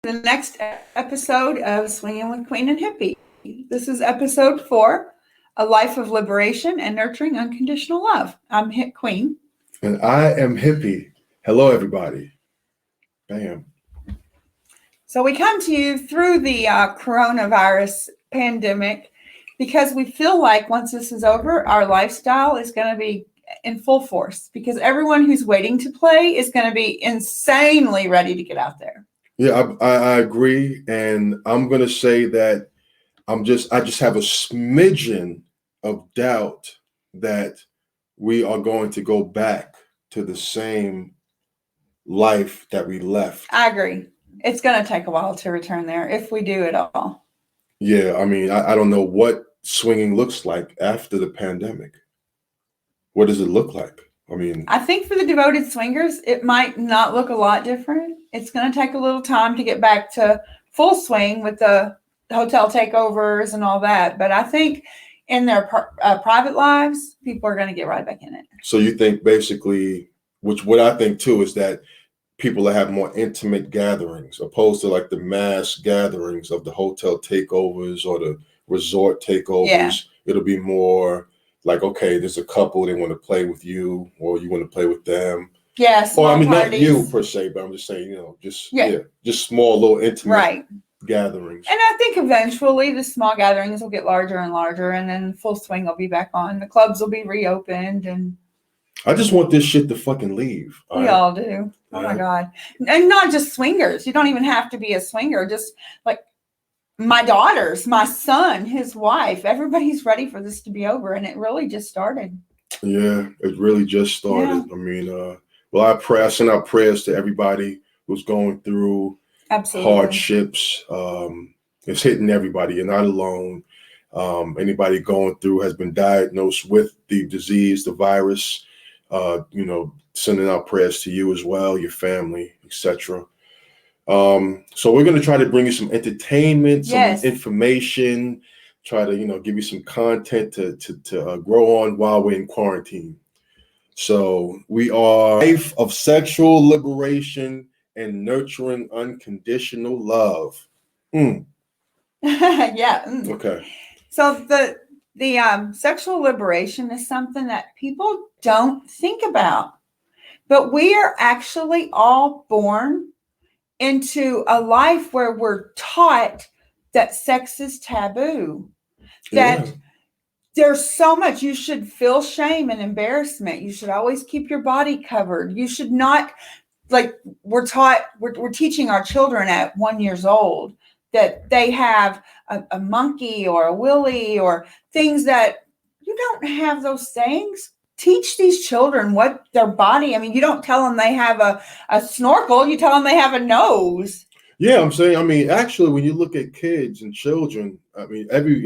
the next episode of Swinging with Queen and Hippy. This is episode 4, A Life of Liberation and Nurturing Unconditional Love. I'm Hit Queen. And I am Hippy. Hello, everybody. Bam. So we come to you through the coronavirus pandemic because we feel like once this is over, our lifestyle is going to be in full force because everyone who's waiting to play is going to be insanely ready to get out there. Yeah, I agree. And I'm going to say that I just have a smidgen of doubt that we are going to go back to the same life that we left. I agree. It's going to take a while to return there if we do at all. Yeah, I mean, I don't know what swinging looks like after the pandemic. What does it look like? I mean, I think for the devoted swingers, it might not look a lot different. It's going to take a little time to get back to full swing with the hotel takeovers and all that. But I think in their private lives, people are going to get right back in it. So you think basically, what I think too is that people that have more intimate gatherings opposed to like the mass gatherings of the hotel takeovers or the resort takeovers. Yeah. It'll be more like, okay, there's a couple, they want to play with you or you want to play with them. Yes. Or I mean, parties. not you per se, but I'm just saying, just small little intimate gatherings. And I think eventually the small gatherings will get larger and larger, and then full swing will be back on. The clubs will be reopened, and I just want this shit to fucking leave. We all do. Oh my God. And not just swingers. You don't even have to be a swinger. Just like my daughters, my son, his wife, everybody's ready for this to be over. And it really just started. Yeah, it really just started. Yeah. I mean, I send out prayers to everybody who's going through hardships. It's hitting everybody. You're not alone. Anybody going through has been diagnosed with the disease, the virus. Sending out prayers to you as well, your family, etc. So we're going to try to bring you some entertainment, some information, try to, give you some content to grow on while we're in quarantine. So we are Life of Sexual Liberation and Nurturing Unconditional Love. Yeah. Okay. So the sexual liberation is something that people don't think about. But we are actually all born into a life where we're taught that sex is taboo, that there's so much. You should feel shame and embarrassment. You should always keep your body covered. You should not, like we're taught, we're teaching our children at 1 year old that they have a monkey or a willy or things that you don't have those things. Teach these children what their body, you don't tell them they have a snorkel, you tell them they have a nose. Yeah, I'm saying, actually, when you look at kids and children, every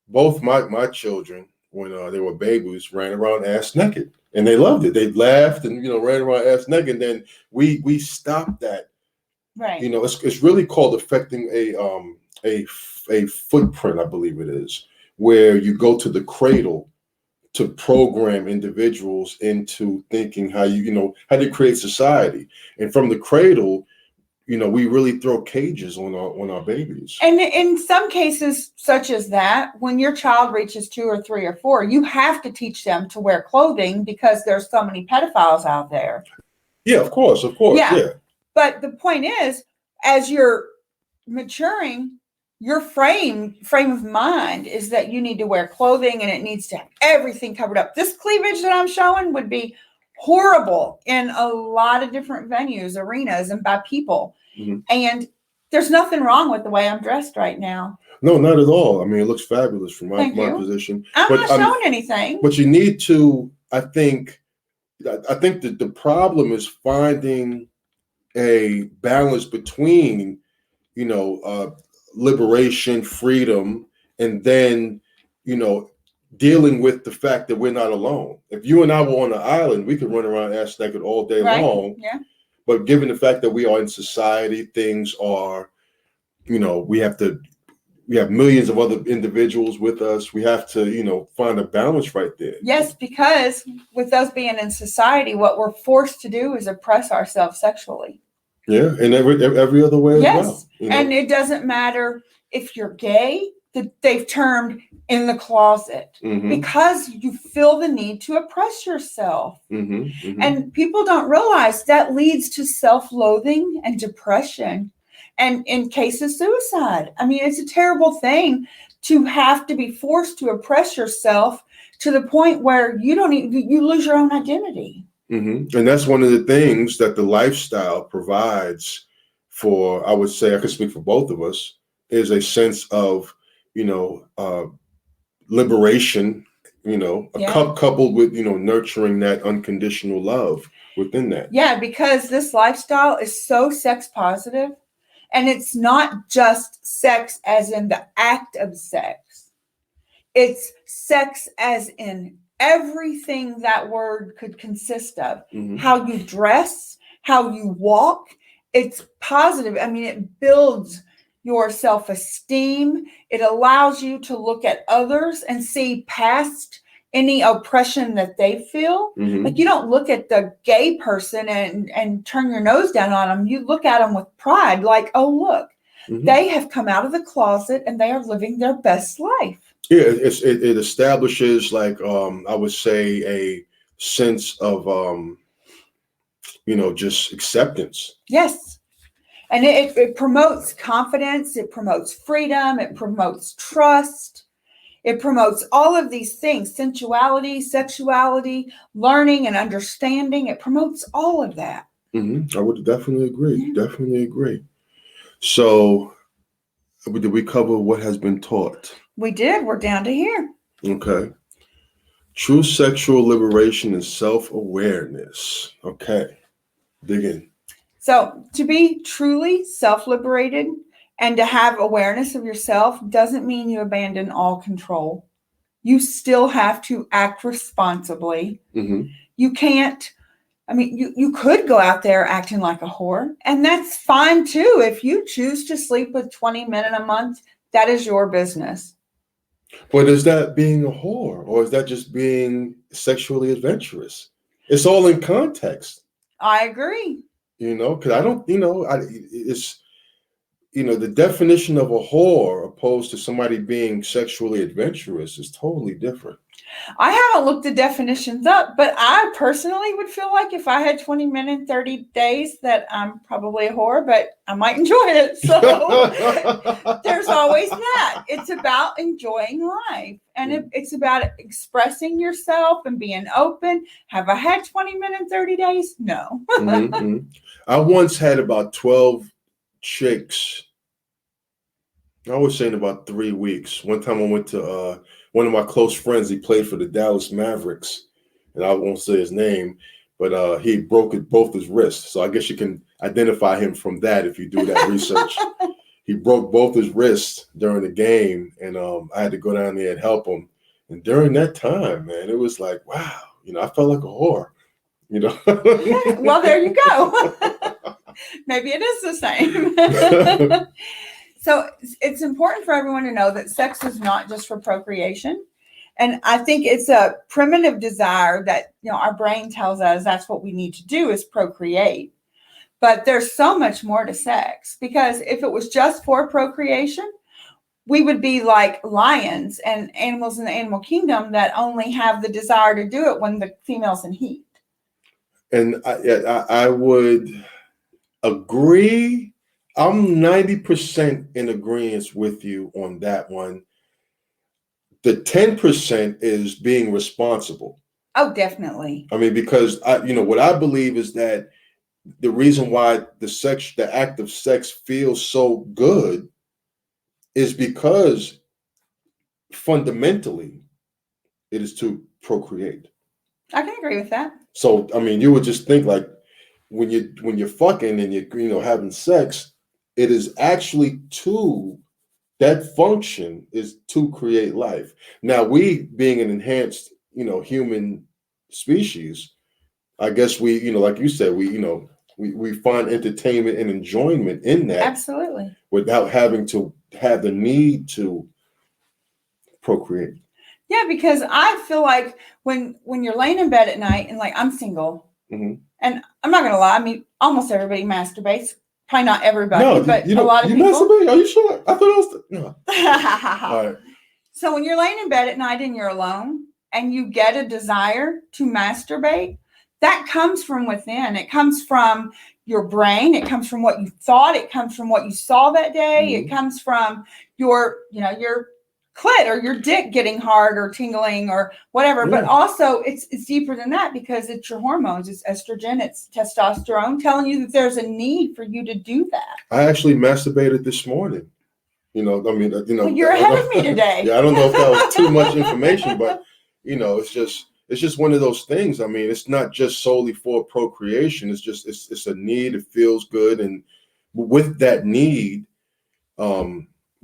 both my children, when they were babies, ran around ass naked. And they loved it. They laughed and, ran around ass naked. And then we stopped that. Right. It's really called affecting a footprint, I believe it is, where you go to the cradle to program individuals into thinking how to create society. And from the cradle, we really throw cages on our babies. And in some cases, such as that, when your child reaches 2 or 3 or 4, you have to teach them to wear clothing because there's so many pedophiles out there. Yeah, of course. Yeah. But the point is, as you're maturing, your frame of mind is that you need to wear clothing and it needs to have everything covered up. This cleavage that I'm showing would be horrible in a lot of different venues, arenas, and by people. Mm-hmm. And there's nothing wrong with the way I'm dressed right now. No, not at all. It looks fabulous from my position. I'm not showing anything. But you need to, I think that the problem is finding a balance between, liberation, freedom, and then, dealing with the fact that we're not alone. If you and I were on an island, we could run around ass naked all day long. Yeah. But given the fact that we are in society, things are, we have millions of other individuals with us. We have to, find a balance right there. Yes, because with us being in society, what we're forced to do is oppress ourselves sexually. Yeah, and every other way as well. Yes, and it doesn't matter if you're gay, that they've termed in the closet, because you feel the need to oppress yourself. And people don't realize that leads to self-loathing and depression, and in cases, suicide. I mean, it's a terrible thing to have to be forced to oppress yourself to the point where you lose your own identity. And that's one of the things that the lifestyle provides for, I would say, I could speak for both of us, is a sense of, liberation, coupled with, nurturing that unconditional love within that. Yeah, because this lifestyle is so sex positive, and it's not just sex as in the act of sex. It's sex as in everything that word could consist of. How you dress, how you walk. It's positive. I mean, it builds your self-esteem. It allows you to look at others and see past any oppression that they feel. Like, you don't look at the gay person and turn your nose down on them. You look at them with pride, like, oh, look, they have come out of the closet and they are living their best life. Yeah, it establishes, like, I would say, a sense of, just acceptance. Yes. And it promotes confidence. It promotes freedom. It promotes trust. It promotes all of these things: sensuality, sexuality, learning and understanding. It promotes all of that. I would definitely agree. Yeah. Definitely agree. So, did we cover what has been taught? We did. We're down to here. Okay. True sexual liberation and self-awareness. Okay. Dig in. So, to be truly self-liberated and to have awareness of yourself doesn't mean you abandon all control. You still have to act responsibly. You can't, you could go out there acting like a whore, and that's fine too. If you choose to sleep with 20 men in a month, that is your business. But is that being a whore, or is that just being sexually adventurous? It's all in context. I agree. Because I don't, it's, the definition of a whore opposed to somebody being sexually adventurous is totally different. I haven't looked the definitions up, but I personally would feel like if I had 20 men in 30 days that I'm probably a whore, but I might enjoy it. So there's always that. It's about enjoying life, and it's about expressing yourself and being open. Have I had 20 men in 30 days? No. I once had about 12 chicks. I was saying about 3 weeks. One time I went to one of my close friends. He played for the Dallas Mavericks, and I won't say his name, but he broke both his wrists. So I guess you can identify him from that if you do that research. He broke both his wrists during the game, and I had to go down there and help him. And during that time, man, it was like, wow, I felt like a whore. Well, there you go. Maybe it is the same. So it's important for everyone to know that sex is not just for procreation. And I think it's a primitive desire that, our brain tells us that's what we need to do is procreate. But there's so much more to sex, because if it was just for procreation, we would be like lions and animals in the animal kingdom that only have the desire to do it when the female's in heat. And I would agree. I'm 90% in agreement with you on that one. The 10% is being responsible. Oh, definitely. I mean, because what I believe is that the reason why the act of sex feels so good is because fundamentally it is to procreate. I can agree with that. So, I mean, you would just think like when you're fucking and you're having sex, it is actually that function is to create life. Now, we being an enhanced, human species, I guess we, like you said, we find entertainment and enjoyment in that. Absolutely. Without having to have the need to procreate. Yeah, because I feel like when you're laying in bed at night, and like I'm single, and And I'm not going to lie. I mean, almost everybody masturbates. Probably not everybody, but you a lot of people. Masturbate? Are you sure? I thought it was. No. All right. So when you're laying in bed at night and you're alone and you get a desire to masturbate, that comes from within. It comes from your brain. It comes from what you thought. It comes from what you saw that day. Mm-hmm. It comes from your clit or your dick getting hard or tingling or whatever. Yeah. But also it's deeper than that because it's your hormones. It's estrogen. It's testosterone telling you that there's a need for you to do that. I actually masturbated this morning. Well, you're ahead of me today. Yeah, I don't know if that was too much information, but it's just one of those things. I mean, it's not just solely for procreation. It's just it's a need. It feels good, and with that need,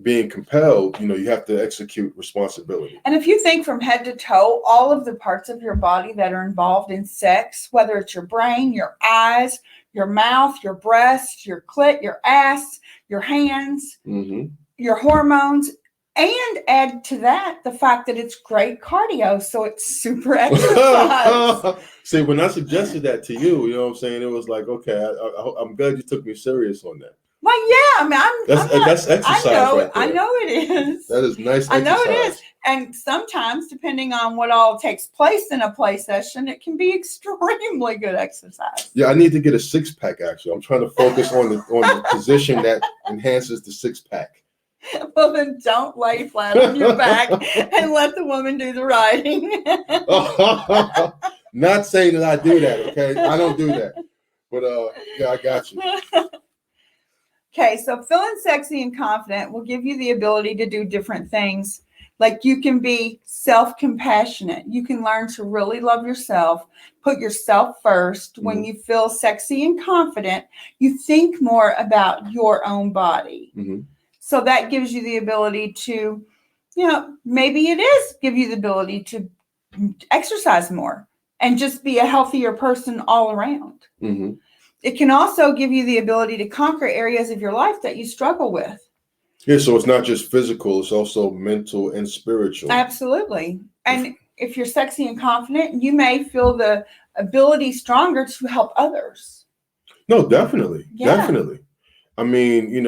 being compelled, you have to execute responsibility. And if you think from head to toe, all of the parts of your body that are involved in sex, whether it's your brain, your eyes, your mouth, your breast, your clit, your ass, your hands. Mm-hmm. Your hormones, and add to that the fact that it's great cardio, so it's super exercise. See, when I suggested that to you, you know what I'm saying, it was like, okay, I'm glad you took me serious on that. Well, yeah, I mean, that's exercise. I know it is. That is nice exercise. I know it is. And sometimes, depending on what all takes place in a play session, it can be extremely good exercise. Yeah, I need to get a 6-pack, actually. I'm trying to focus on the position that enhances the 6-pack. Well, then don't lay flat on your back and let the woman do the riding. Not saying that I do that, okay? I don't do that. But, yeah, I got you. Okay, so feeling sexy and confident will give you the ability to do different things. Like you can be self-compassionate. You can learn to really love yourself, put yourself first. Mm-hmm. When you feel sexy and confident, you think more about your own body. Mm-hmm. So that gives you the ability to, maybe it is give you the ability to exercise more and just be a healthier person all around. Mm-hmm. It can also give you the ability to conquer areas of your life that you struggle with. Yeah, so it's not just physical, it's also mental and spiritual. Absolutely. And if you're sexy and confident, you may feel the ability stronger to help others. No, definitely. Yeah. Definitely. I mean,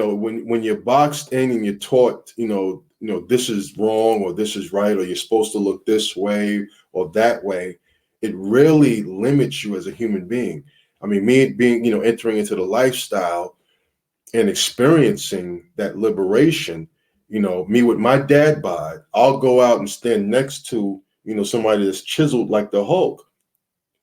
when you're boxed in and you're taught, this is wrong or this is right, or you're supposed to look this way or that way, it really limits you as a human being. I mean, me being, entering into the lifestyle and experiencing that liberation, me with my dad bod, I'll go out and stand next to, somebody that's chiseled like the Hulk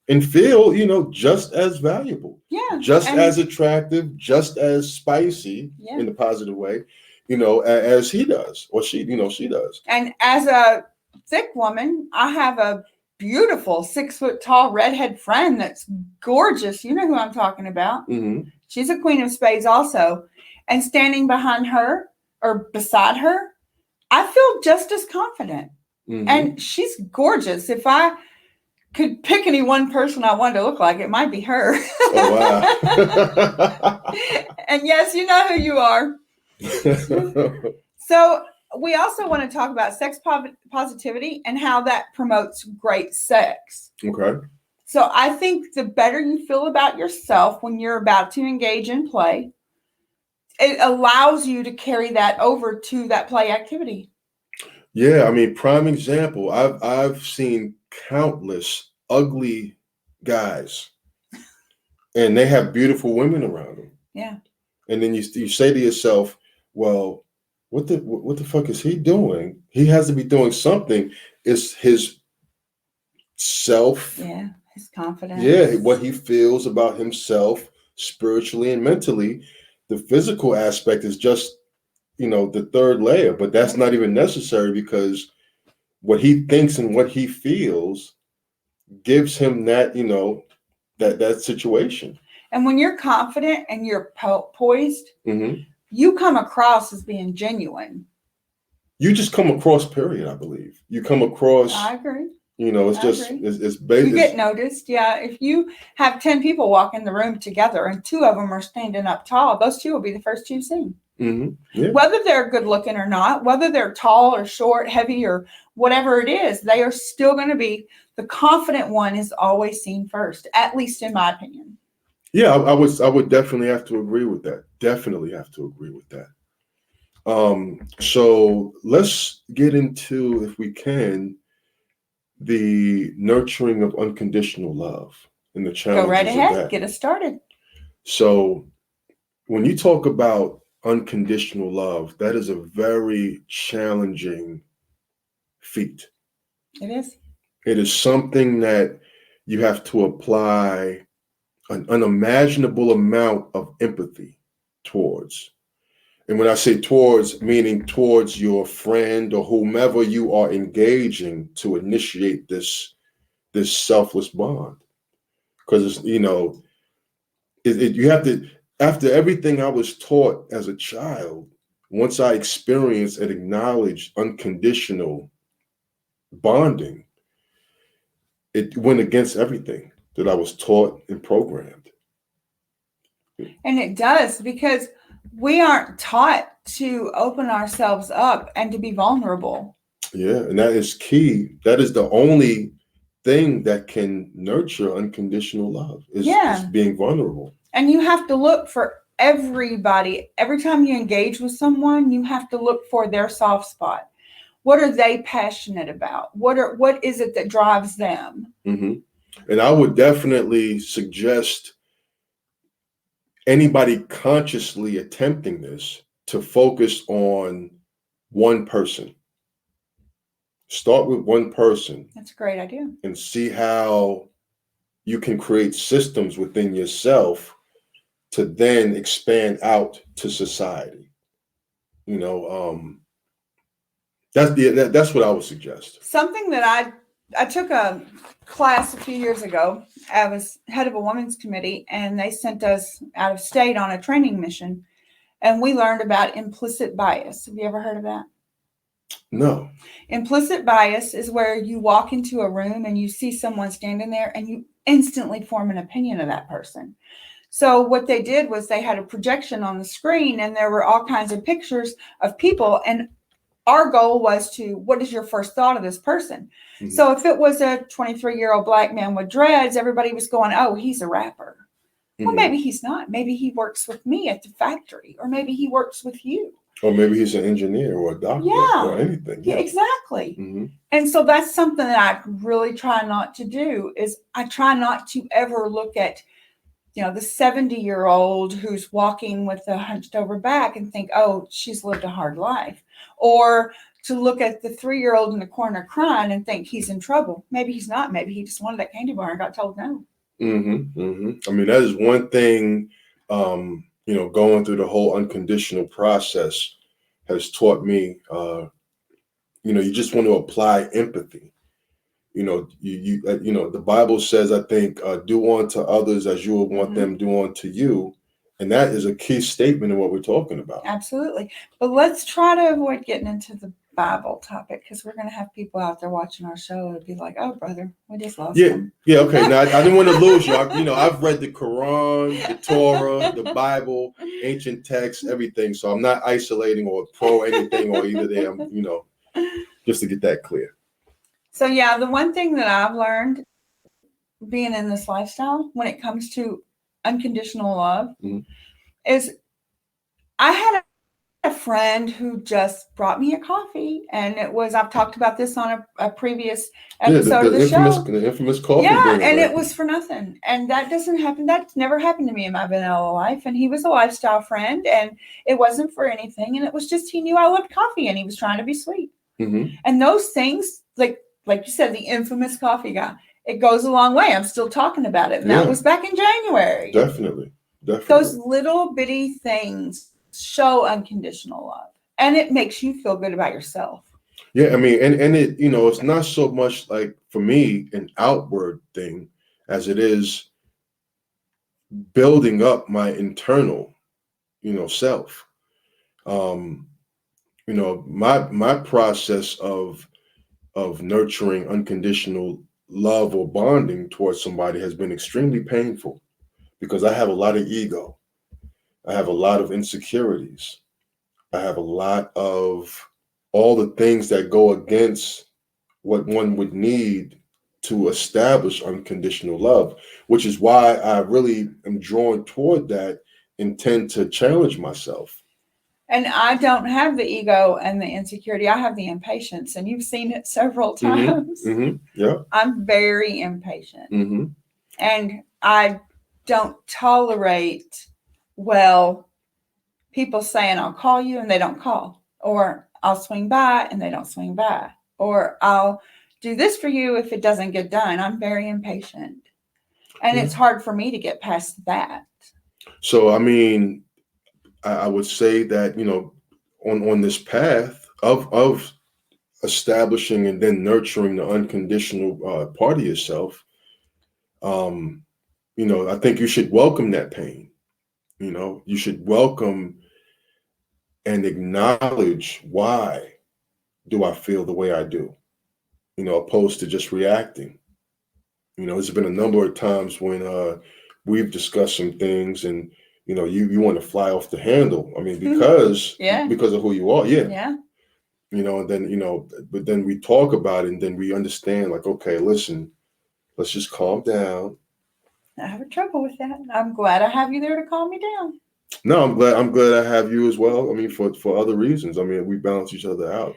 and feel, just as valuable. Yeah. Just as attractive, just as spicy in a positive way, as he does or she does. And as a thick woman, I have a beautiful 6-foot tall redhead friend that's gorgeous. You know who I'm talking about. Mm-hmm. She's a queen of spades also. And standing behind her or beside her, I feel just as confident. Mm-hmm. And she's gorgeous. If I could pick any one person I wanted to look like, it might be her. Oh, wow. And yes, you know who you are. So we also want to talk about sex positivity and how that promotes great sex. Okay. So I think the better you feel about yourself when you're about to engage in play, it allows you to carry that over to that play activity. Yeah, I mean, prime example. I've seen countless ugly guys, and they have beautiful women around them. Yeah. And then you say to yourself, well, what the fuck is he doing? He has to be doing something. It's his self. Yeah, his confidence. Yeah, what he feels about himself spiritually and mentally. The physical aspect is just, the third layer, but that's not even necessary because what he thinks and what he feels gives him that, that situation. And when you're confident and you're poised, mm-hmm. you come across as being genuine. You just come across, period, I believe. You come across. I agree. It's basic. You get noticed. Yeah. If you have 10 people walk in the room together and 2 of them are standing up tall, those 2 will be the first 2 seen. Mm-hmm. Yeah. Whether they're good looking or not, whether they're tall or short, heavy or whatever it is, they are still going to be, the confident one is always seen first, at least in my opinion. Yeah, I would definitely have to agree with that. Definitely have to agree with that. So let's get into, if we can, the nurturing of unconditional love and the Go right challenges of ahead. that. Get us started. So when you talk about unconditional love, that is a very challenging feat. It is. It is something that you have to apply an unimaginable amount of empathy towards. And when I say towards, meaning towards your friend or whomever you are engaging to initiate this selfless bond. Because it's, you have to, after everything I was taught as a child, once I experienced and acknowledged unconditional bonding, it went against everything that I was taught and programmed. And it does, because we aren't taught to open ourselves up and to be vulnerable. Yeah, and that is key. That is the only thing that can nurture unconditional love is being vulnerable. And you have to look for everybody. Every time you engage with someone, you have to look for their soft spot. What are they passionate about? What is it that drives them? Mm-hmm. And I would definitely suggest anybody consciously attempting this to focus on one person. Start with one person. That's a great idea. And see how you can create systems within yourself to then expand out to society. That's what I would suggest. Something that I took a class a few years ago. I was head of a women's committee, and they sent us out of state on a training mission, and we learned about implicit bias. Have you ever heard of that? No. Implicit bias is where you walk into a room and you see someone standing there and you instantly form an opinion of that person. So what they did was they had a projection on the screen, and there were all kinds of pictures of people, and our goal was to, what is your first thought of this person? Mm-hmm. So if it was a 23-year-old black man with dreads, everybody was going, oh, he's a rapper. Mm-hmm. Well, maybe he's not. Maybe he works with me at the factory, or maybe he works with you. Or maybe he's an engineer or a doctor or anything. Yeah, exactly. Mm-hmm. And so that's something that I really try not to do, is I try not to ever look at, the 70-year-old who's walking with a hunched over back and think, oh, she's lived a hard life. Or to look at the 3-year-old in the corner crying and think he's in trouble. Maybe he's not. Maybe he just wanted that candy bar and got told no. Mm-hmm, mm-hmm. I mean, that is one thing, going through the whole unconditional process has taught me, you just want to apply empathy. The Bible says, I think, do unto others as you would want them do unto you. And that is a key statement of what we're talking about. Absolutely. But let's try to avoid getting into the Bible topic, because we're going to have people out there watching our show and be like, oh, brother, we just lost them. Yeah, okay. Now, I didn't want to lose you. I've read the Quran, the Torah, the Bible, ancient texts, everything. So I'm not isolating or pro anything or either there, just to get that clear. So, yeah, the one thing that I've learned being in this lifestyle when it comes to unconditional love is I had a friend who just brought me a coffee, and I've talked about this on a previous episode of the show. The infamous coffee. Yeah, and it was for nothing. And that doesn't happen. That's never happened to me in my vanilla life. And he was a lifestyle friend, and it wasn't for anything. And it was just, he knew I loved coffee, and he was trying to be sweet. Mm-hmm. And those things, like you said, the infamous coffee guy, it goes a long way. I'm still talking about it. And that was back in January. Definitely. Those little bitty things show unconditional love, and it makes you feel good about yourself. Yeah, I mean, and it, it's not so much like, for me, an outward thing as it is building up my internal, self. My process of nurturing unconditional love or bonding towards somebody has been extremely painful, because I have a lot of ego. I have a lot of insecurities. I have a lot of all the things that go against what one would need to establish unconditional love, which is why I really am drawn toward that and tend to challenge myself. And I don't have the ego and the insecurity. I have the impatience, and you've seen it several times. Yeah. I'm very impatient. Mm-hmm. And I don't tolerate, well, people saying I'll call you and they don't call, or I'll swing by and they don't swing by, or I'll do this for you if it doesn't get done. I'm very impatient. And it's hard for me to get past that. So, I mean, I would say that, on this path of establishing and then nurturing the unconditional part of yourself, I think you should welcome that pain. You should welcome and acknowledge, why do I feel the way I do, opposed to just reacting. There's been a number of times when we've discussed some things, and you want to fly off the handle. I mean, because of who you are. Yeah. And then but then we talk about it, and then we understand, like, okay, listen, let's just calm down. I have trouble with that. I'm glad I have you there to calm me down. No, I'm glad I have you as well. I mean, for other reasons. I mean, we balance each other out.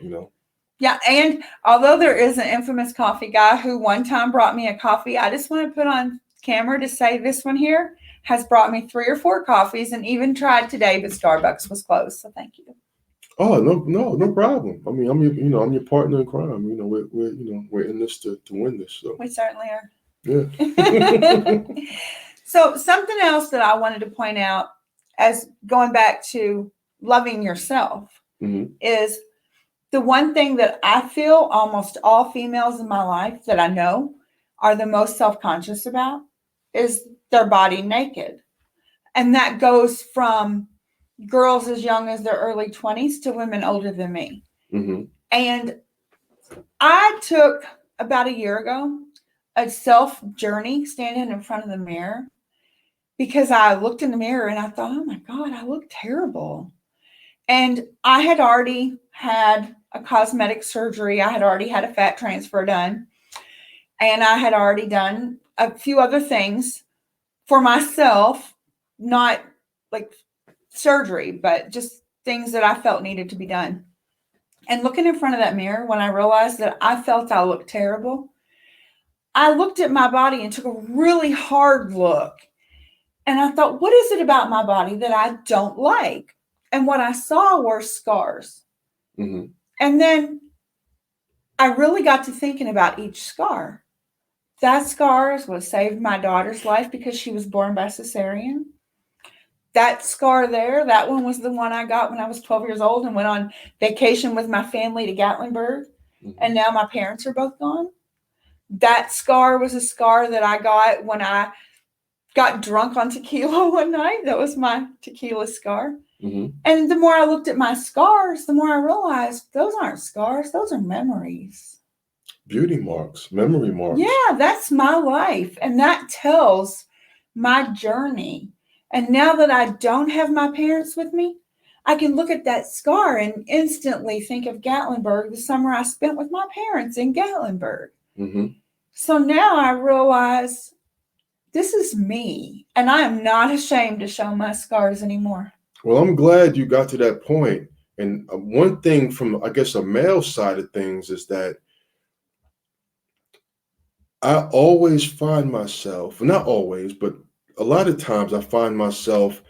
Yeah, and although there is an infamous coffee guy who one time brought me a coffee, I just want to put on camera to say this one here has brought me 3 or 4 coffees, and even tried today, but Starbucks was closed. So thank you. Oh, no problem. I mean, I'm your partner in crime. We're in this to win this. So we certainly are. Yeah. So something else that I wanted to point out, as going back to loving yourself, is the one thing that I feel almost all females in my life that I know are the most self-conscious about is their body naked. And that goes from girls as young as their early 20s to women older than me. And I took about a year ago a self journey standing in front of the mirror, because I looked in the mirror and I thought, oh my God, I look terrible. And I had already had a cosmetic surgery. I had already had a fat transfer done. And I had already done a few other things for myself, not like surgery, but just things that I felt needed to be done. And looking in front of that mirror, when I realized that I felt I looked terrible, I looked at my body and took a really hard look. And I thought, what is it about my body that I don't like? And what I saw were scars. And then I really got to thinking about each scar. That scar is what saved my daughter's life, because she was born by cesarean. That scar there, that one was the one I got when I was 12 years old and went on vacation with my family to Gatlinburg. And now my parents are both gone. That scar was a scar that I got when I got drunk on tequila one night. That was my tequila scar. And the more I looked at my scars, the more I realized those aren't scars. Those are memories. Beauty marks, memory marks. Yeah, that's my life. And that tells my journey. And now that I don't have my parents with me, I can look at that scar and instantly think of Gatlinburg, the summer I spent with my parents in Gatlinburg. So now I realize this is me, and I am not ashamed to show my scars anymore. Well, I'm glad you got to that point. And one thing from, I guess, a male side of things is that I always find myself, not always, but a lot of times I find myself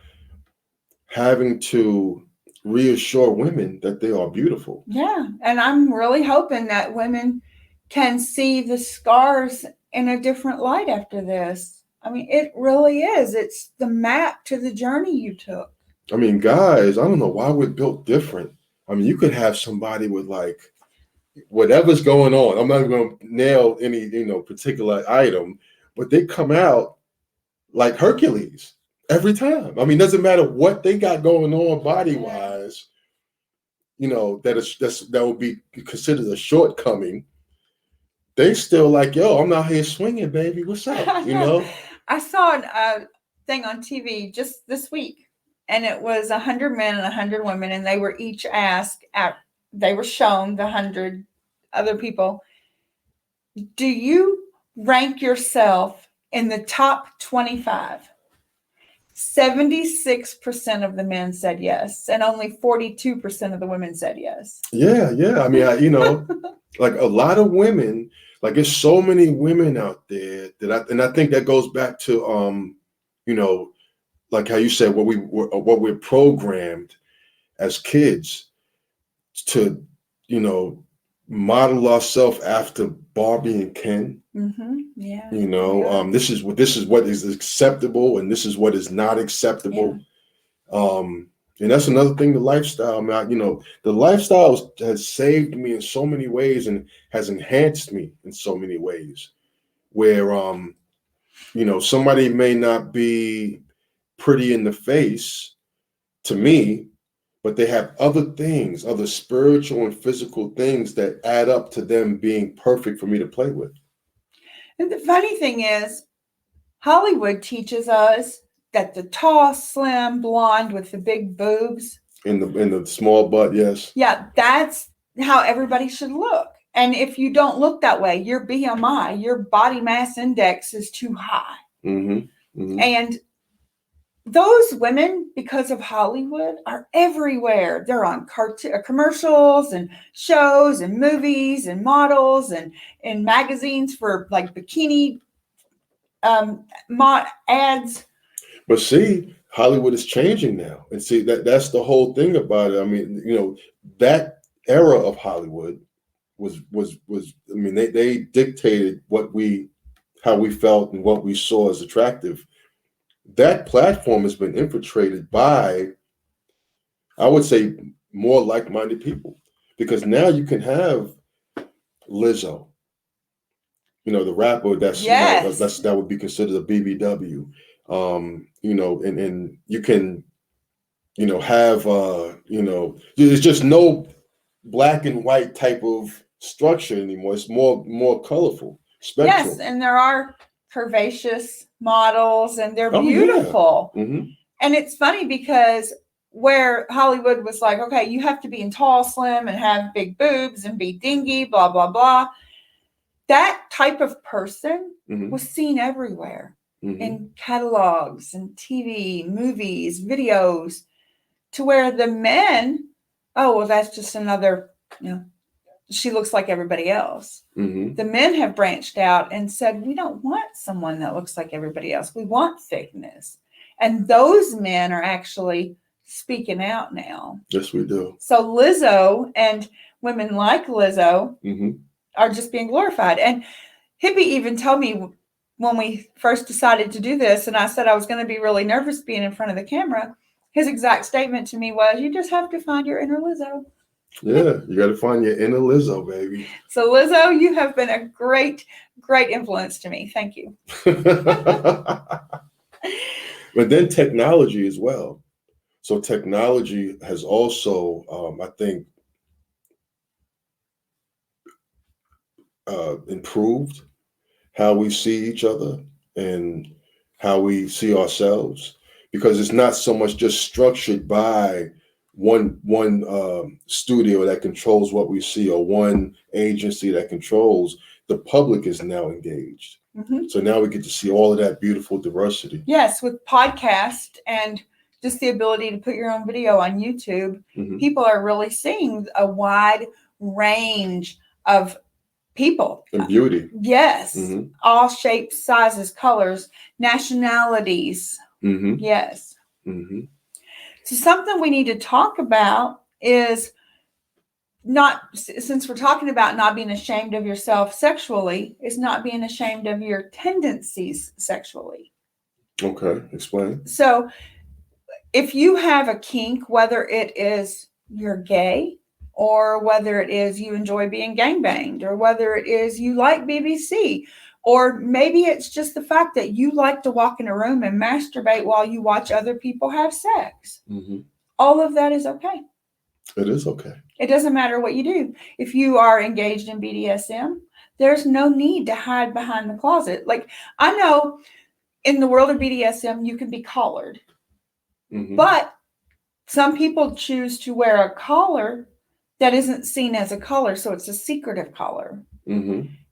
having to reassure women that they are beautiful. Yeah. And I'm really hoping that women can see the scars in a different light after this. I mean, it really is. It's the map to the journey you took. I mean, guys, I don't know why we're built different. I mean, you could have somebody with like whatever's going on. I'm not going to nail any, particular item, but they come out like Hercules every time. I mean, doesn't matter what they got going on body wise, that would be considered a shortcoming. They still like, yo, I'm out here swinging, baby. What's up? I saw a thing on TV just this week, and it was 100 men and 100 women, and they were each asked, they were shown the 100 other people, do you rank yourself in the top 25. 76% of the men said yes, and only 42% of the women said yes. Yeah. I mean, like a lot of women, like there's so many women out there and I think that goes back to, like how you said, what we're programmed as kids to, model ourselves after Barbie and Ken. Mm-hmm. Yeah. This is what is acceptable, and this is what is not acceptable. Yeah. And that's another thing. The lifestyle, the lifestyle has saved me in so many ways and has enhanced me in so many ways. Where somebody may not be pretty in the face to me, but they have other things, other spiritual and physical things that add up to them being perfect for me to play with. And the funny thing is, Hollywood teaches us that the tall, slim, blonde with the big boobs. In the small butt, yes. Yeah, that's how everybody should look. And if you don't look that way, your BMI, your body mass index is too high. Mm-hmm. Mm-hmm. And those women, because of Hollywood, are everywhere. They're on commercials and shows and movies and models and in magazines for like bikini ads. But see, Hollywood is changing now, and see that's the whole thing about it. I mean, that era of Hollywood was. I mean, they dictated how we felt and what we saw as attractive. That platform has been infiltrated by, I would say, more like-minded people, because now you can have Lizzo, the rapper that would be considered a BBW, and you can, have, there's just no black and white type of structure anymore. It's more colorful spectrum. Yes, and there are curvaceous models, and they're beautiful. Yeah. Mm-hmm. And it's funny because where Hollywood was like, okay, you have to be in tall, slim, and have big boobs and be dingy, blah, blah, blah. That type of person was seen everywhere in catalogs and TV, movies, videos, to where the men, oh, well, that's just another, she looks like everybody else. Mm-hmm. The men have branched out and said, we don't want someone that looks like everybody else. We want thickness. And those men are actually speaking out now. Yes, we do. So Lizzo and women like Lizzo are just being glorified. And Hippy even told me when we first decided to do this, and I said I was going to be really nervous being in front of the camera, his exact statement to me was, you just have to find your inner Lizzo. Yeah, you got to find your inner Lizzo, baby. So Lizzo, you have been a great, great influence to me. Thank you. But then technology as well. So technology has also, I think, improved how we see each other and how we see ourselves, because it's not so much just structured by one studio that controls what we see, or one agency that controls. The public is now engaged. So now we get to see all of that beautiful diversity. Yes, with podcast and just the ability to put your own video on YouTube, people are really seeing a wide range of people. And beauty. Yes. All shapes, sizes, colors, nationalities. Yes. So something we need to talk about is since we're talking about not being ashamed of yourself sexually, is not being ashamed of your tendencies sexually. Okay, explain. So if you have a kink, whether it is you're gay, or whether it is you enjoy being gangbanged, or whether it is you like BBC, or maybe it's just the fact that you like to walk in a room and masturbate while you watch other people have sex. All of that is okay. It is okay. It doesn't matter what you do. If you are engaged in BDSM, there's no need to hide behind the closet. Like, I know in the world of BDSM, you can be collared, but some people choose to wear a collar that isn't seen as a collar, so it's a secretive collar.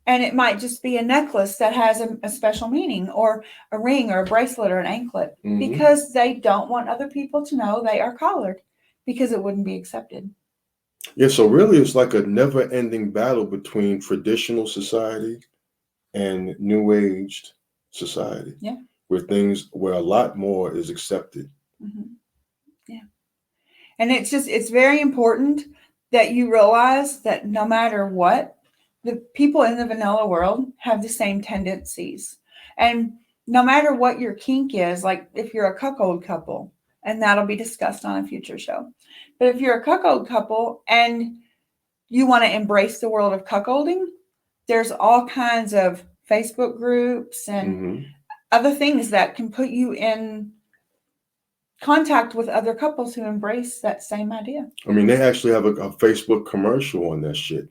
And it might just be a necklace that has a special meaning, or a ring or a bracelet or an anklet, because they don't want other people to know they are collared, because it wouldn't be accepted. Yeah, so really it's like a never-ending battle between traditional society and new aged society. Yeah. Where a lot more is accepted. Yeah. And it's very important that you realize that no matter what, the people in the vanilla world have the same tendencies. And no matter what your kink is, like if you're a cuckold couple, and that'll be discussed on a future show. But if you're a cuckold couple and you want to embrace the world of cuckolding, there's all kinds of Facebook groups and other things that can put you in contact with other couples who embrace that same idea. I mean, they actually have a Facebook commercial on that shit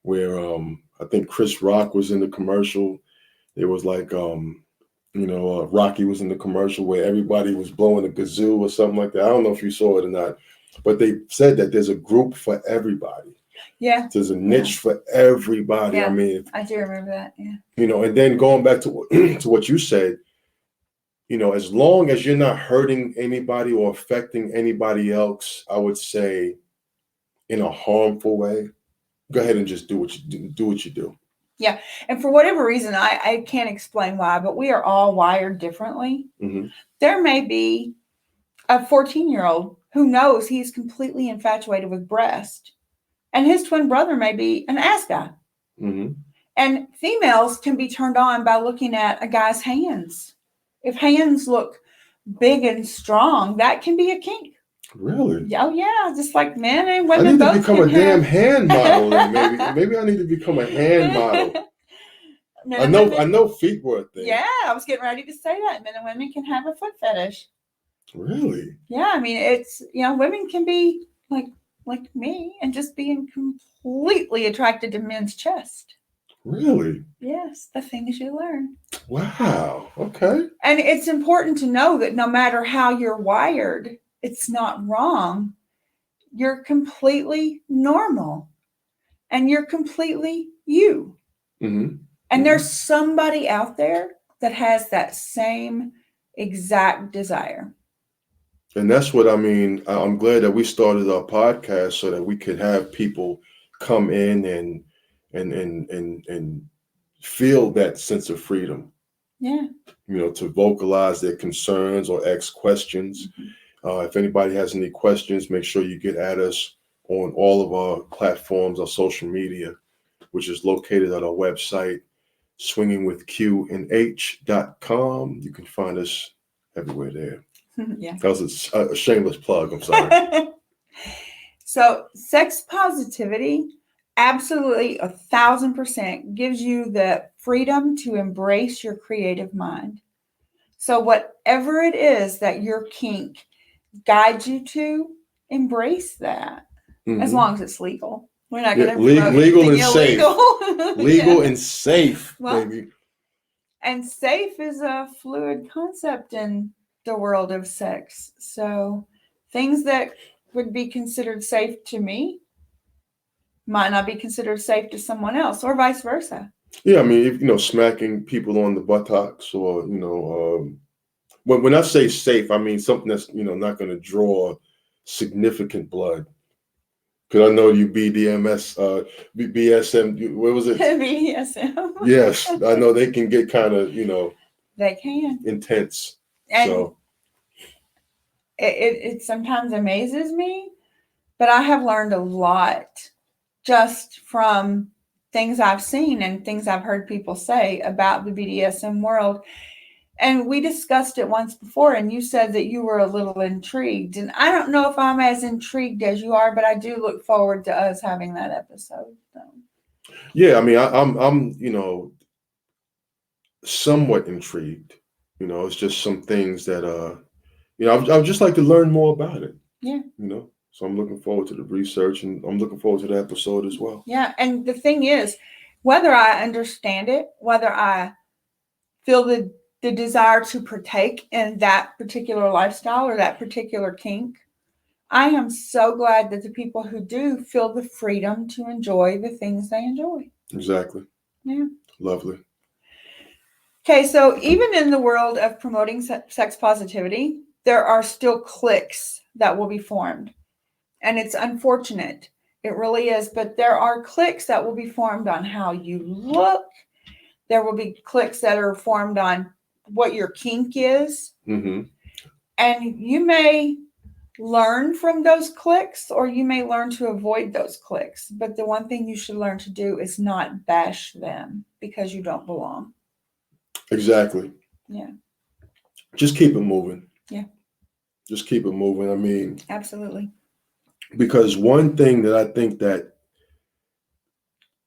where I think Chris Rock was in the commercial. It was like Rocky was in the commercial where everybody was blowing a kazoo or something like that. I don't know if you saw it or not, but they said that there's a group for everybody. Yeah. There's a niche for everybody. Yeah. I mean, I do remember that. Yeah. And then going back to to what you said, as long as you're not hurting anybody or affecting anybody else, I would say in a harmful way, go ahead and just do what you do. Yeah. And for whatever reason, I can't explain why, but we are all wired differently. There may be a 14-year-old who knows he's completely infatuated with breast, and his twin brother may be an ass guy. And females can be turned on by looking at a guy's hands. If hands look big and strong, that can be a kink. Really? Oh yeah, just like men and women. I need both to become a damn hand model. Maybe I need to become a hand model. I know feet were a thing. Yeah, I was getting ready to say that. Men and women can have a foot fetish. Really? Yeah, I mean, it's women can be like me and just being completely attracted to men's chest. Really? Yes, the things you learn. Wow. Okay. And it's important to know that no matter how you're wired, it's not wrong. You're completely normal. And you're completely you. And there's somebody out there that has that same exact desire. And that's what I mean. I'm glad that we started our podcast so that we could have people come in and feel that sense of freedom. Yeah. To vocalize their concerns or ask questions. If anybody has any questions, make sure you get at us on all of our platforms, our social media, which is located on our website, swingingwithqandh.com. You can find us everywhere there. Yeah. That was a shameless plug. I'm sorry. So sex positivity absolutely 1,000% gives you the freedom to embrace your creative mind. So whatever it is that your kink guides you to, embrace that. As long as it's legal. We're not going to legal and illegal. Safe. Legal Yeah. And safe, baby. And safe is a fluid concept in the world of sex. So things that would be considered safe to me might not be considered safe to someone else, or vice versa. Yeah, I mean, if, smacking people on the buttocks, or when I say safe, I mean something that's not going to draw significant blood. Because I know you BSM, what was it? BDSM. Yes, I know they can get kind of, they can intense. And so it sometimes amazes me, but I have learned a lot just from things I've seen and things I've heard people say about the BDSM world. And we discussed it once before, and you said that you were a little intrigued. And I don't know if I'm as intrigued as you are, but I do look forward to us having that episode. So. Yeah, I mean, I'm somewhat intrigued. It's just some things that I would just like to learn more about it. Yeah. So I'm looking forward to the research, and I'm looking forward to the episode as well. Yeah, and the thing is, whether I understand it, whether I feel the desire to partake in that particular lifestyle or that particular kink, I am so glad that the people who do feel the freedom to enjoy the things they enjoy. Exactly. Yeah. Lovely. Okay, so even in the world of promoting sex positivity, there are still cliques that will be formed. And it's unfortunate. It really is. But there are cliques that will be formed on how you look. There will be cliques that are formed on what your kink is. Mm-hmm. And you may learn from those cliques, or you may learn to avoid those cliques. But the one thing you should learn to do is not bash them because you don't belong. Exactly. Yeah. Just keep it moving. Yeah. Just keep it moving. I mean, absolutely. Because one thing that I think that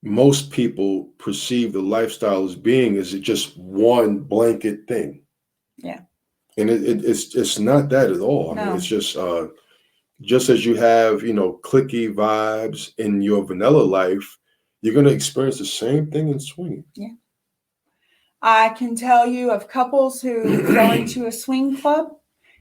most people perceive the lifestyle as being is it just one blanket thing. Yeah. And it's not that at all. I mean, it's just as you have, clicky vibes in your vanilla life, you're going to experience the same thing in swinging. Yeah. I can tell you of couples who go into a swing club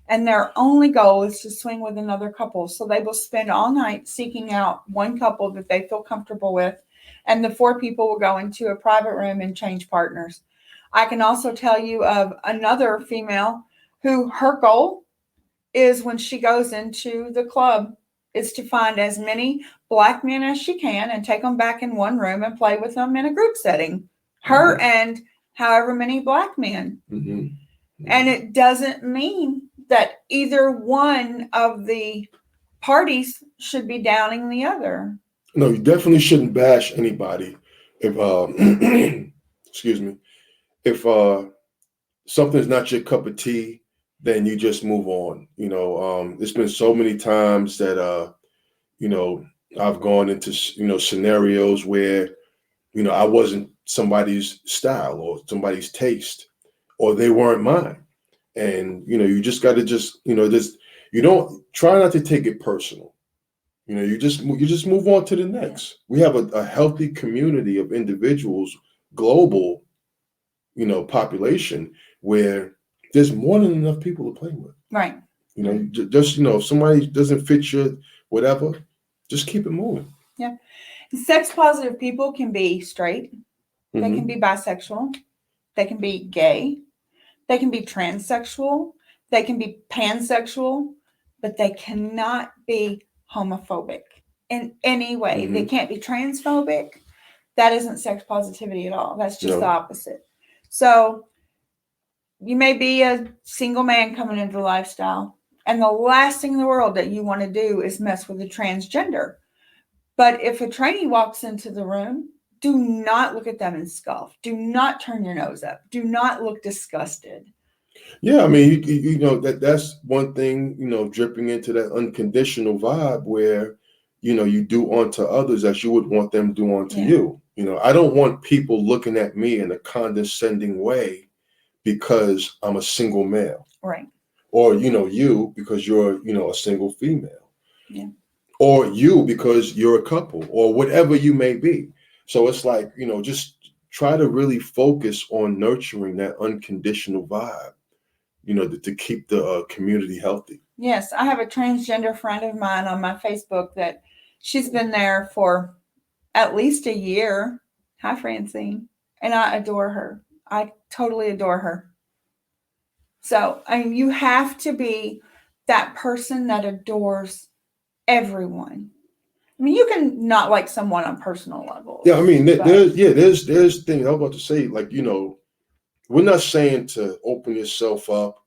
and their only goal is to swing with another couple. So they will spend all night seeking out one couple that they feel comfortable with. And the 4 people will go into a private room and change partners. I can also tell you of another female who her goal is when she goes into the club is to find as many black men as she can and take them back in one room and play with them in a group setting. Her and however many black men. And it doesn't mean that either one of the parties should be downing the other. No, you definitely shouldn't bash anybody. If excuse me, if something's not your cup of tea, then you just move on. There's been so many times that I've gone into scenarios where I wasn't somebody's style or somebody's taste, or they weren't mine. And you just got to you don't try not to take it personal. You just move on to the next. We have a healthy community of individuals, global, population, where there's more than enough people to play with. Right. If somebody doesn't fit your whatever, just keep it moving. Yeah. Sex positive people can be straight. They can be bisexual. They can be gay. They can be transsexual. They can be pansexual, but they cannot be homophobic in any way. They can't be transphobic. That isn't sex positivity at all. That's just the opposite. So you may be a single man coming into the lifestyle, and the last thing in the world that you want to do is mess with a transgender. But if a trainee walks into the room, do not look at them and scoff. Do not turn your nose up. Do not look disgusted. Yeah, I mean, that's one thing, dripping into that unconditional vibe where, you do unto others as you would want them to do unto you. I don't want people looking at me in a condescending way because I'm a single male. Right. Or, you because you're, a single female. Yeah. Or you because you're a couple, or whatever you may be. So it's like, just try to really focus on nurturing that unconditional vibe, to keep the community healthy. Yes, I have a transgender friend of mine on my Facebook that she's been there for at least a year. Hi, Francine. And I adore her. I totally adore her. So, you have to be that person that adores everyone. You can not like someone on personal level. Yeah, there's things I was about to say, like, we're not saying to open yourself up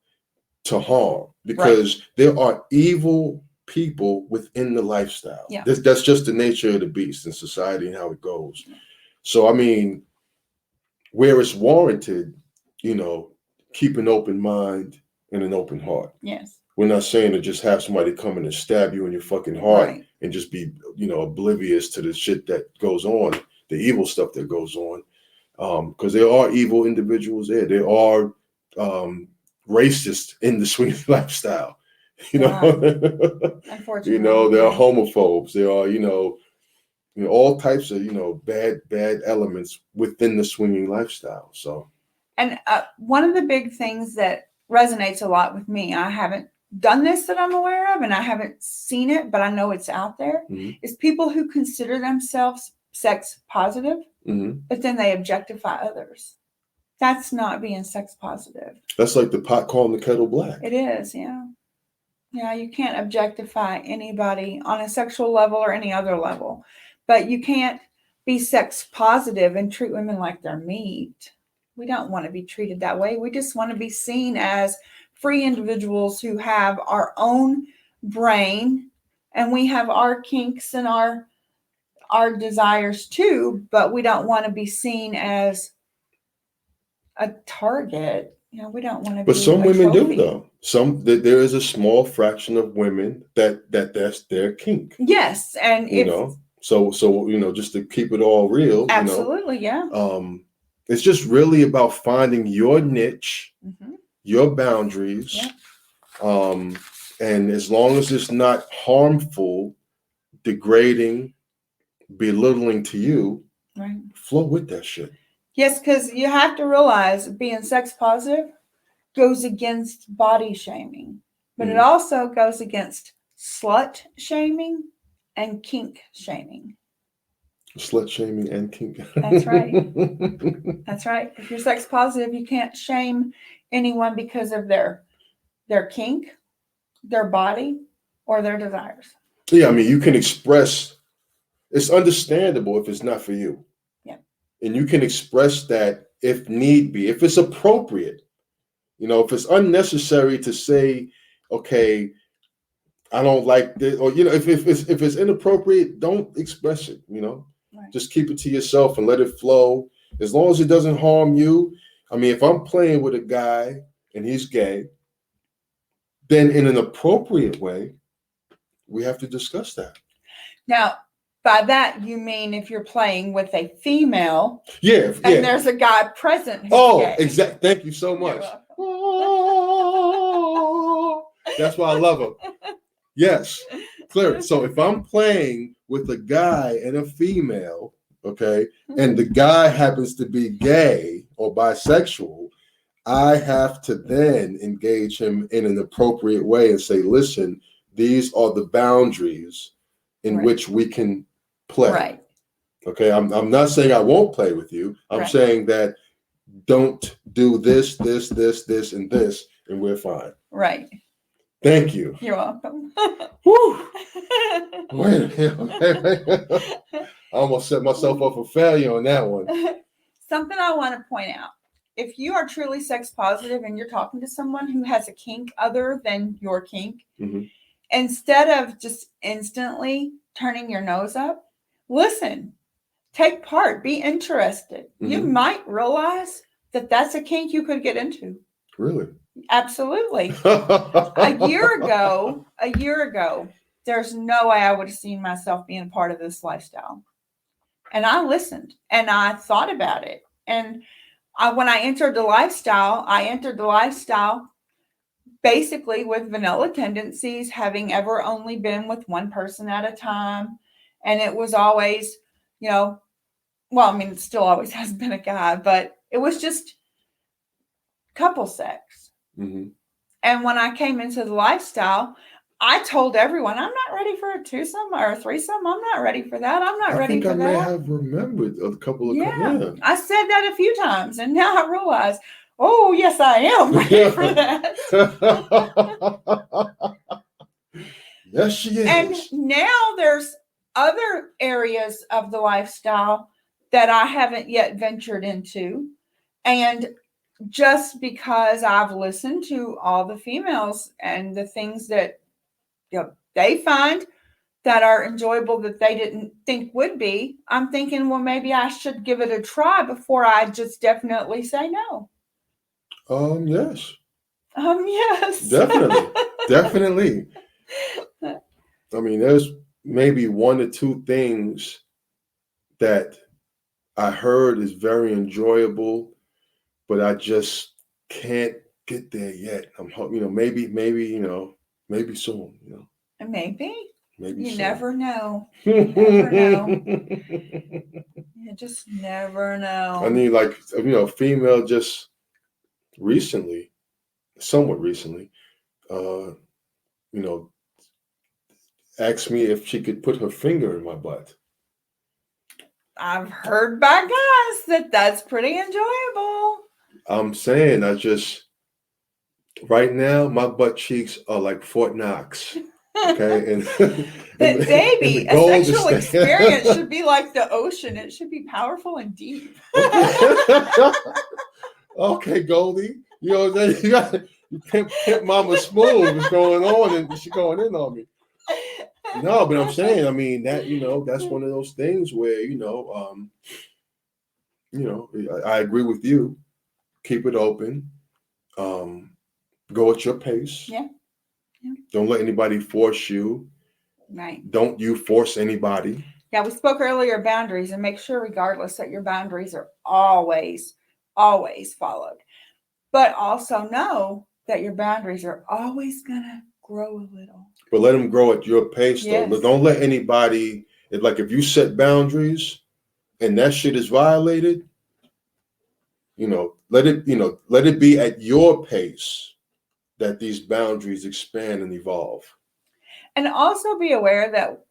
to harm, because there are evil people within the lifestyle. Yeah. That's just the nature of the beast in society and how it goes. So, where it's warranted, keep an open mind and an open heart. Yes. We're not saying to just have somebody come in and stab you in your fucking heart and just be, oblivious to the shit that goes on, the evil stuff that goes on. Because there are evil individuals there. There are racist in the swinging lifestyle. Unfortunately. There are homophobes. There are, all types of, bad elements within the swinging lifestyle. So. And one of the big things that resonates a lot with me, I haven't done this that I'm aware of, and I haven't seen it, but I know it's out there, is people who consider themselves sex positive, but then they objectify others. That's not being sex positive. That's like the pot calling the kettle black. It is, yeah. Yeah, you can't objectify anybody on a sexual level or any other level, but you can't be sex positive and treat women like they're meat. We don't want to be treated that way. We just want to be seen as free individuals who have our own brain, and we have our kinks and our desires too, but we don't want to be seen as a target. We don't want to be. But some women do, though. There is a small fraction of women that's their kink. Yes, and so just to keep it all real. Absolutely, yeah. It's just really about finding your niche, your boundaries, and as long as it's not harmful, degrading, belittling to you, right, flow with that shit. Yes, because you have to realize being sex positive goes against body shaming, but it also goes against slut shaming and kink shaming. Slut shaming and kink. That's right. That's right. If you're sex positive, you can't shame anyone because of their kink, their body, or their desires. Yeah, I mean, you can express. It's understandable if it's not for you. Yeah. And you can express that if need be, if it's appropriate. If it's unnecessary to say, okay, I don't like this, or if it's inappropriate, don't express it. Right. Just keep it to yourself and let it flow. As long as it doesn't harm you. I mean, if I'm playing with a guy and he's gay, then in an appropriate way, we have to discuss that. Now, by that you mean if you're playing with a female, and there's a guy present who's gay. Exactly. Thank you so much. That's why I love him. Yes, clear. So if I'm playing with a guy and a female, okay, and the guy happens to be gay or bisexual, I have to then engage him in an appropriate way and say, listen, these are the boundaries in which we can play. Right. Okay, I'm not saying I won't play with you. I'm saying that don't do this, and this, and we're fine. Right. Thank you. You're welcome. Woo. Wait. I almost set myself up for failure on that one. Something I want to point out. If you are truly sex positive and you're talking to someone who has a kink other than your kink, instead of just instantly turning your nose up, listen, take part, be interested. You might realize that that's a kink you could get into. Really? Absolutely. A year ago, there's no way I would have seen myself being a part of this lifestyle. And I listened and I thought about it. And when I entered the lifestyle basically with vanilla tendencies, having ever only been with one person at a time. And it was always, it still always has been a guy, but it was just couple sex. And when I came into the lifestyle, I told everyone, I'm not ready for a twosome or a threesome. I'm not ready for that. I'm not ready for that. I may have remembered a couple of times. I said that a few times, and now I realize, oh, yes, I am ready for that. Yes, she is. And now there's other areas of the lifestyle that I haven't yet ventured into. And just because I've listened to all the females and the things that they find that are enjoyable that they didn't think would be, I'm thinking, well, maybe I should give it a try before I just definitely say no. Yes. Yes. Definitely. I mean, there's maybe one or two things that I heard is very enjoyable, but I just can't get there yet. I'm hoping, maybe soon, Maybe. Maybe you soon. never know. You never know. You just never know. I mean, female just recently, somewhat recently, asked me if she could put her finger in my butt. I've heard by guys that that's pretty enjoyable. I'm saying, right now, my butt cheeks are like Fort Knox. Okay, and But baby, the goal a sexual experience should be like the ocean. It should be powerful and deep. Okay, okay, Goldie. You know what I'm saying? You pimp Mama Smooth is going on, and she's going in on me. No, but I'm saying, I mean, that, that's one of those things where, I agree with you. Keep it open. Go at your pace. Yeah. Don't let anybody force you. Right. Don't you force anybody. Yeah, we spoke earlier of boundaries, and make sure regardless that your boundaries are always followed. But also know that your boundaries are always going to grow a little. But let them grow at your pace, though. Yes. Don't let anybody, if you set boundaries and that shit is violated, let it be at your pace that these boundaries expand and evolve. And also be aware that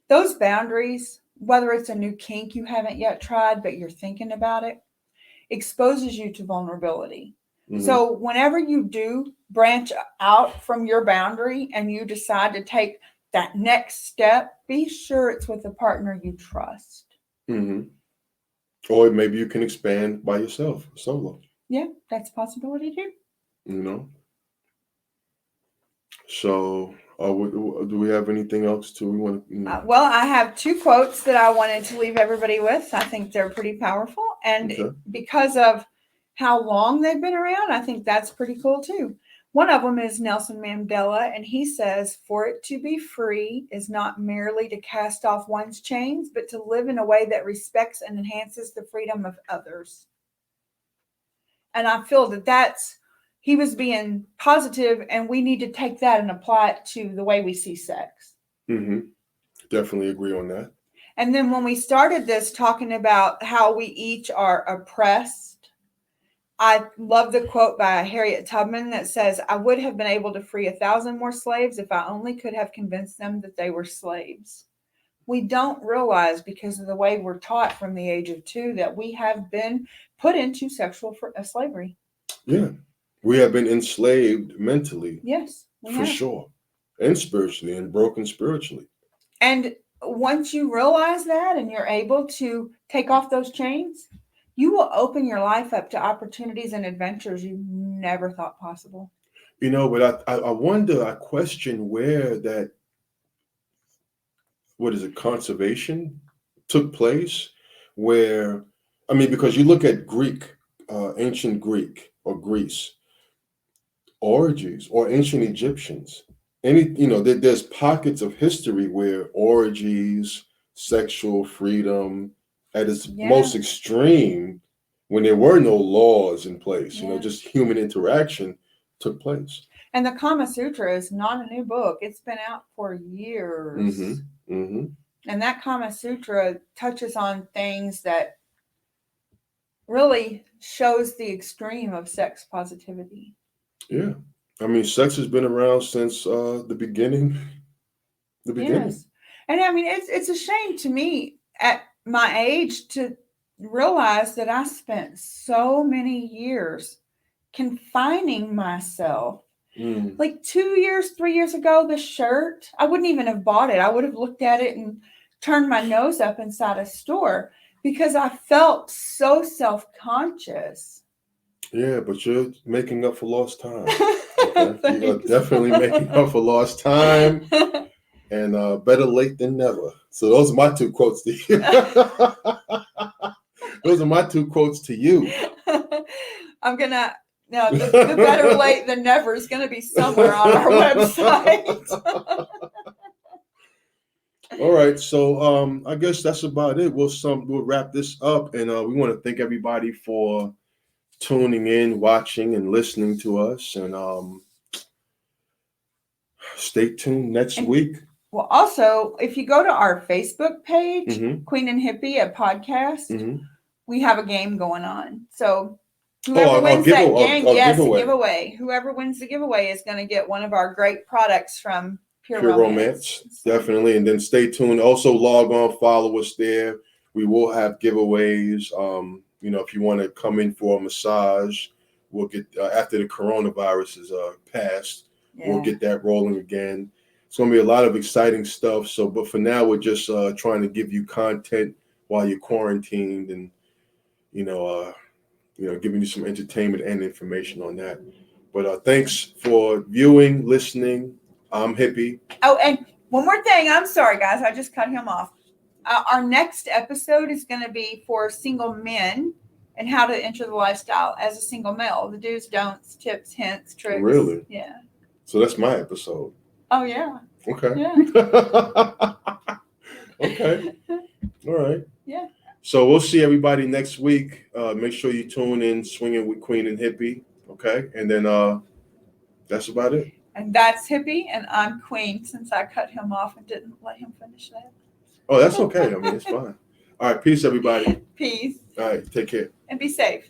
those boundaries, whether it's a new kink you haven't yet tried, but you're thinking about it, exposes you to vulnerability. Mm-hmm. So whenever you do branch out from your boundary and you decide to take that next step, be sure it's with a partner you trust. Mm-hmm. Or maybe you can expand by yourself, solo. Yeah, that's a possibility too. So do we have anything else we want to? Well, I have two quotes that I wanted to leave everybody with. I think they're pretty powerful. And because of how long they've been around, I think that's pretty cool too. One of them is Nelson Mandela, and he says, "For it to be free is not merely to cast off one's chains, but to live in a way that respects and enhances the freedom of others." And I feel that he was being positive, and we need to take that and apply it to the way we see sex. Mm-hmm. Definitely agree on that. And then when we started this talking about how we each are oppressed, I love the quote by Harriet Tubman that says, "I would have been able to free 1,000 more slaves if I only could have convinced them that they were slaves." We don't realize, because of the way we're taught from the age of 2, that we have been put into sexual slavery. Yeah. We have been enslaved mentally. Yes. For sure. And spiritually, and broken spiritually. And once you realize that and you're able to take off those chains, you will open your life up to opportunities and adventures you never thought possible. But I question where that, conservation took place, where, because you look at ancient Greek or Greece, orgies, or ancient Egyptians, there's pockets of history where orgies, sexual freedom at its most extreme, when there were no laws in place, just human interaction took place. And the Kama Sutra is not a new book. It's been out for years. Mm-hmm. Mm-hmm. And that Kama Sutra touches on things that really shows the extreme of sex positivity. Yeah. Sex has been around since the beginning. Yes. And it's a shame to me at my age to realize that I spent so many years confining myself. Like 2 years, 3 years ago, the shirt, I wouldn't even have bought it. I would have looked at it and turned my nose up inside a store because I felt so self-conscious. Yeah, but you're making up for lost time. Okay? You are definitely making up for lost time, and better late than never. So those are my two quotes to you. Those are my two quotes to you. The better late than never is going to be somewhere on our website. All right, so I guess that's about it. We'll wrap this up, and we want to thank everybody for tuning in, watching, and listening to us, and stay tuned next week. Well, also, if you go to our Facebook page, Queen and Hippy, a podcast, we have a game going on. So whoever wins that game, a giveaway. Whoever wins the giveaway is going to get one of our great products from Pure Romance. Definitely. And then stay tuned. Also log on, follow us there. We will have giveaways. If you want to come in for a massage, we'll get after the coronavirus is passed. Yeah. We'll get that rolling again. It's going to be a lot of exciting stuff. So, but for now, we're just trying to give you content while you're quarantined, and giving you some entertainment and information on that. But thanks for viewing, listening. I'm Hippy. Oh, and one more thing. I'm sorry, guys. I just cut him off. Our next episode is going to be for single men and how to enter the lifestyle as a single male. The do's, don'ts, tips, hints, tricks. Really? Yeah. So that's my episode. Oh, yeah. Okay. Yeah. Okay. All right. Yeah. So we'll see everybody next week. Make sure you tune in, Swinging with Queen and Hippy. Okay. And then that's about it. And that's Hippy, and I'm Queen, since I cut him off and didn't let him finish that. Oh, that's okay. I mean, it's fine. All right. Peace, everybody. Peace. All right. Take care. And be safe.